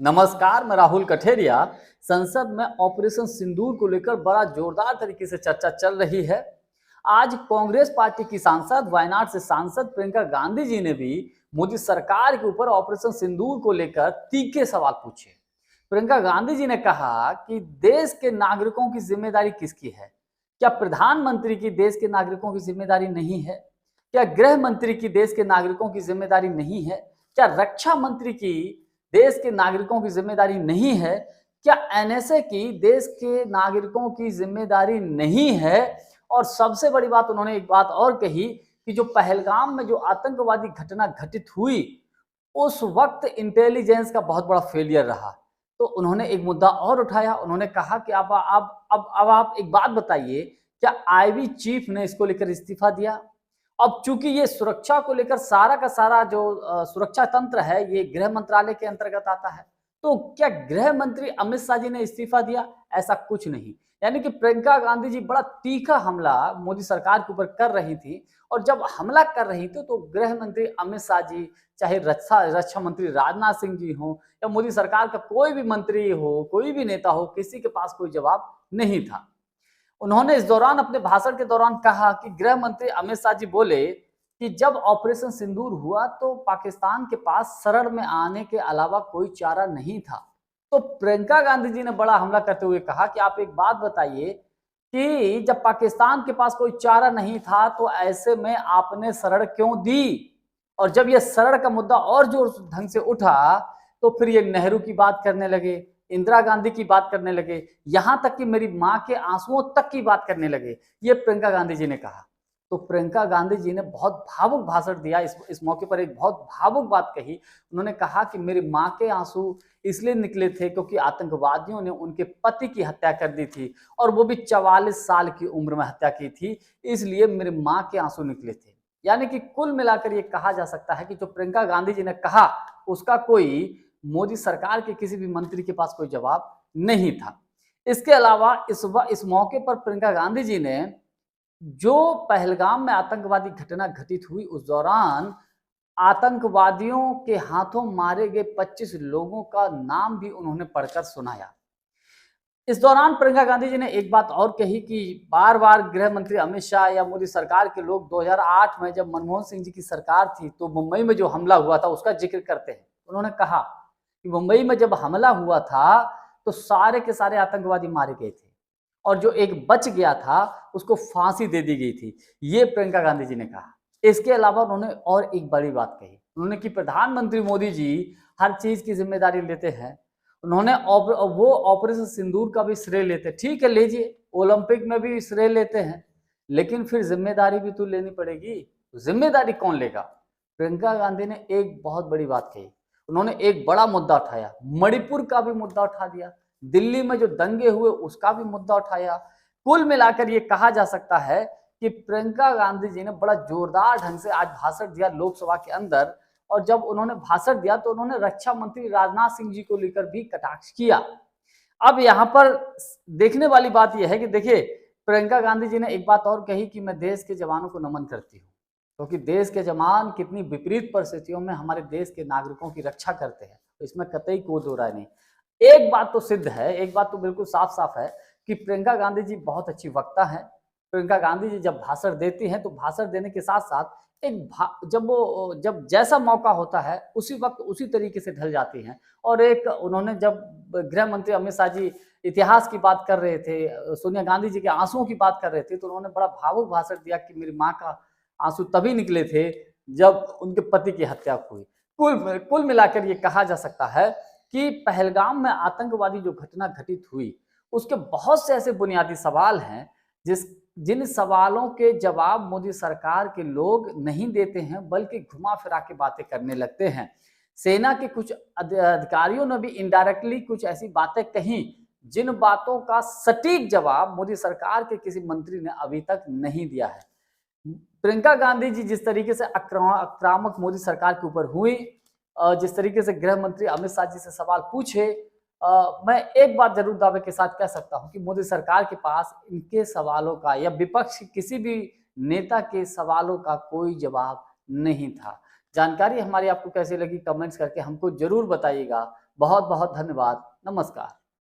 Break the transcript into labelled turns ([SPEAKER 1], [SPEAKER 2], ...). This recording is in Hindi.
[SPEAKER 1] नमस्कार, मैं राहुल कठेरिया। संसद में ऑपरेशन सिंदूर को लेकर बड़ा जोरदार तरीके से चर्चा चल रही है। आज कांग्रेस पार्टी की सांसद, वायनाड से सांसद प्रियंका गांधी जी ने भी मोदी सरकार के ऊपर ऑपरेशन सिंदूर को लेकर तीखे सवाल पूछे। प्रियंका गांधी जी ने कहा कि देश के नागरिकों की जिम्मेदारी किसकी है? क्या प्रधानमंत्री की देश के नागरिकों की जिम्मेदारी नहीं है? क्या गृह मंत्री की देश के नागरिकों की जिम्मेदारी नहीं है? क्या रक्षा मंत्री की देश के नागरिकों की जिम्मेदारी नहीं है? क्या एनएसए की देश के नागरिकों की जिम्मेदारी नहीं है? और सबसे बड़ी बात, उन्होंने एक बात और कही कि जो पहलगाम में जो आतंकवादी घटना घटित हुई, उस वक्त इंटेलिजेंस का बहुत बड़ा फेलियर रहा। तो उन्होंने एक मुद्दा और उठाया। उन्होंने कहा कि अब आप एक बात बताइए, क्या आईबी चीफ ने इसको लेकर इस्तीफा दिया? अब चूंकि ये सुरक्षा को लेकर सारा का सारा जो सुरक्षा तंत्र है, ये गृह मंत्रालय के अंतर्गत आता है, तो क्या गृह मंत्री अमित शाह जी ने इस्तीफा दिया? ऐसा कुछ नहीं। यानी कि प्रियंका गांधी जी बड़ा तीखा हमला मोदी सरकार के ऊपर कर रही थी, और जब हमला कर रही थी तो गृह मंत्री अमित शाह जी, चाहे रक्षा मंत्री राजनाथ सिंह जी हो, या मोदी सरकार का कोई भी मंत्री हो, कोई भी नेता हो, किसी के पास कोई जवाब नहीं था। उन्होंने इस दौरान अपने भाषण के दौरान कहा कि गृह मंत्री अमित शाह जी बोले कि जब ऑपरेशन सिंदूर हुआ तो पाकिस्तान के पास शरण में आने के अलावा कोई चारा नहीं था। तो प्रियंका गांधी जी ने बड़ा हमला करते हुए कहा कि आप एक बात बताइए कि जब पाकिस्तान के पास कोई चारा नहीं था तो ऐसे में आपने शरण क्यों दी? और जब ये शरण का मुद्दा और जोर ढंग से उठा तो फिर ये नेहरू की बात करने लगे, इंदिरा गांधी की बात करने लगे, यहां तक कि मेरी मां के आंसुओं तक की बात करने लगे। ये प्रियंका गांधी जी ने कहा। तो प्रियंका गांधी जी ने बहुत भावुक भाषण दिया। इस मौके पर एक बहुत भावुक बात कही। उन्होंने कहा कि मेरी मां के आंसू इसलिए निकले थे क्योंकि आतंकवादियों ने उनके पति की हत्या कर दी थी, और वो भी 44 साल की उम्र में हत्या की थी, इसलिए मेरी मां के आंसू निकले थे। यानी कि कुल मिलाकर ये कहा जा सकता है कि जो प्रियंका गांधी जी ने कहा, उसका कोई मोदी सरकार के किसी भी मंत्री के पास कोई जवाब नहीं था। इसके अलावा इस मौके पर प्रियंका गांधी जी ने जो पहलगाम में आतंकवादी घटना घटित हुई, उस दौरान आतंकवादियों के हाथों मारे गए 25 लोगों का नाम भी उन्होंने पढ़कर सुनाया। इस दौरान प्रियंका गांधी जी ने एक बात और कही कि बार बार गृह मंत्री अमित शाह या मोदी सरकार के लोग 2008 में जब मनमोहन सिंह जी की सरकार थी तो मुंबई में जो हमला हुआ था उसका जिक्र करते हैं। उन्होंने कहा कि मुंबई में जब हमला हुआ था तो सारे के सारे आतंकवादी मारे गए थे, और जो एक बच गया था उसको फांसी दे दी गई थी। ये प्रियंका गांधी जी ने कहा। इसके अलावा उन्होंने और एक बड़ी बात कही। उन्होंने कि प्रधानमंत्री मोदी जी हर चीज की जिम्मेदारी लेते हैं। उन्होंने वो ऑपरेशन सिंदूर का भी श्रेय लेते, ठीक है लीजिए, ओलंपिक में भी श्रेय लेते हैं, लेकिन फिर जिम्मेदारी भी तो लेनी पड़ेगी। जिम्मेदारी कौन लेगा? प्रियंका गांधी ने एक बहुत बड़ी बात कही। उन्होंने एक बड़ा मुद्दा उठाया, मणिपुर का भी मुद्दा उठा दिया, दिल्ली में जो दंगे हुए उसका भी मुद्दा उठाया। कुल मिलाकर ये कहा जा सकता है कि प्रियंका गांधी जी ने बड़ा जोरदार ढंग से आज भाषण दिया लोकसभा के अंदर, और जब उन्होंने भाषण दिया तो उन्होंने रक्षा मंत्री राजनाथ सिंह जी को लेकर भी कटाक्ष किया। अब यहाँ पर देखने वाली बात यह है कि देखिए, प्रियंका गांधी जी ने एक बात और कही कि मैं देश के जवानों को नमन करती हूँ, क्योंकि देश के जवान कितनी विपरीत परिस्थितियों में हमारे देश के नागरिकों की रक्षा करते हैं, तो इसमें कतई कोई दो राय नहीं। एक बात तो सिद्ध है, एक बात तो बिल्कुल साफ साफ है कि प्रियंका गांधी जी बहुत अच्छी वक्ता है। प्रियंका गांधी जी जब भाषण देती हैं तो भाषण देने के साथ साथ जब जैसा मौका होता है उसी वक्त उसी तरीके से ढल जाती हैं। और एक उन्होंने जब गृह मंत्री अमित शाह जी इतिहास की बात कर रहे थे, सोनिया गांधी जी के आंसुओं की बात कर रहे थे, तो उन्होंने बड़ा भावुक भाषण दिया कि मेरी माँ का आंसू तभी निकले थे जब उनके पति की हत्या हुई। कुल मिलाकर ये कहा जा सकता है कि पहलगाम में आतंकवादी जो घटना घटित हुई, उसके बहुत से ऐसे बुनियादी सवाल हैं जिन सवालों के जवाब मोदी सरकार के लोग नहीं देते हैं, बल्कि घुमा फिरा के बातें करने लगते हैं। सेना के कुछ अधिकारियों ने भी इनडायरेक्टली कुछ ऐसी बातें कही जिन बातों का सटीक जवाब मोदी सरकार के किसी मंत्री ने अभी तक नहीं दिया है। प्रियंका गांधी जी जिस तरीके से आक्रामक मोदी सरकार के ऊपर हुई, जिस तरीके से गृह मंत्री अमित शाह जी से सवाल पूछे, मैं एक बात जरूर दावे के साथ कह सकता हूं कि मोदी सरकार के पास इनके सवालों का या विपक्ष के किसी भी नेता के सवालों का कोई जवाब नहीं था। जानकारी हमारी आपको कैसी लगी, कमेंट्स करके हमको जरूर बताइएगा। बहुत बहुत धन्यवाद। नमस्कार।